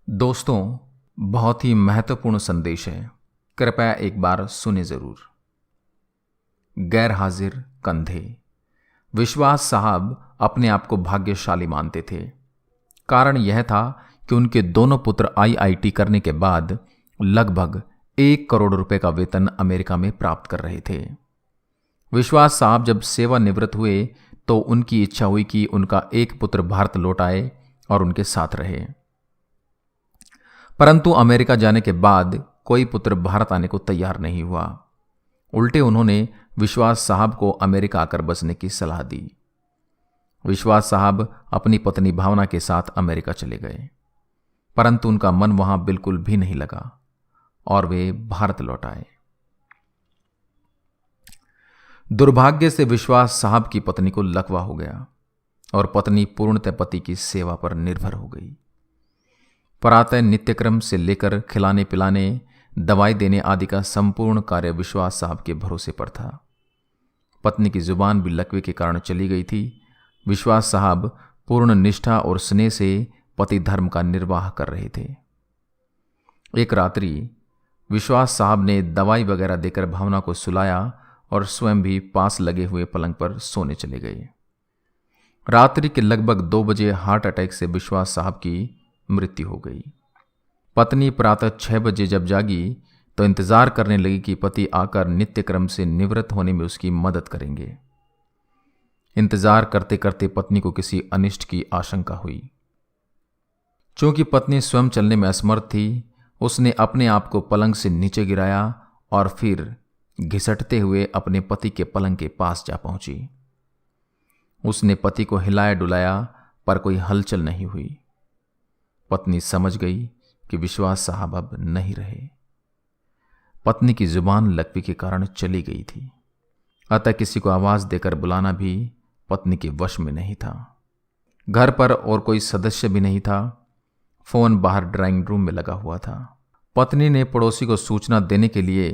दोस्तों, बहुत ही महत्वपूर्ण संदेश है। कृपया एक बार सुने जरूर। गैर हाजिर कंधे। विश्वास साहब अपने आप को भाग्यशाली मानते थे। कारण यह था कि उनके दोनों पुत्र आईआईटी करने के बाद लगभग 1 करोड़ रुपए का वेतन अमेरिका में प्राप्त कर रहे थे। विश्वास साहब जब सेवानिवृत्त हुए तो उनकी इच्छा हुई कि उनका एक पुत्र भारत लौट आए और उनके साथ रहे। परंतु अमेरिका जाने के बाद कोई पुत्र भारत आने को तैयार नहीं हुआ। उल्टे उन्होंने विश्वास साहब को अमेरिका आकर बसने की सलाह दी। विश्वास साहब अपनी पत्नी भावना के साथ अमेरिका चले गए, परंतु उनका मन वहां बिल्कुल भी नहीं लगा और वे भारत लौट आए। दुर्भाग्य से विश्वास साहब की पत्नी को लकवा हो गया और पत्नी पूर्णतः पति की सेवा पर निर्भर हो गई। प्रातः नित्यक्रम से लेकर खिलाने पिलाने, दवाई देने आदि का संपूर्ण कार्य विश्वास साहब के भरोसे पर था। पत्नी की जुबान भी लकवे के कारण चली गई थी। विश्वास साहब पूर्ण निष्ठा और स्नेह से पति धर्म का निर्वाह कर रहे थे। एक रात्रि विश्वास साहब ने दवाई वगैरह देकर भावना को सुलाया और स्वयं भी पास लगे हुए पलंग पर सोने चले गए। रात्रि के लगभग 2 बजे हार्ट अटैक से विश्वास साहब की मृत्यु हो गई। पत्नी प्रातः 6 बजे जब जागी तो इंतजार करने लगी कि पति आकर नित्यक्रम से निवृत्त होने में उसकी मदद करेंगे। इंतजार करते करते पत्नी को किसी अनिष्ट की आशंका हुई। चूंकि पत्नी स्वयं चलने में असमर्थ थी, उसने अपने आप को पलंग से नीचे गिराया और फिर घिसटते हुए अपने पति के पलंग के पास जा पहुंची। उसने पति को हिलाया डुलाया पर कोई हलचल नहीं हुई। पत्नी समझ गई कि विश्वास साहब अब नहीं रहे। पत्नी की जुबान लकवे के कारण चली गई थी, अतः किसी को आवाज देकर बुलाना भी पत्नी के वश में नहीं था। घर पर और कोई सदस्य भी नहीं था। फोन बाहर ड्राइंग रूम में लगा हुआ था। पत्नी ने पड़ोसी को सूचना देने के लिए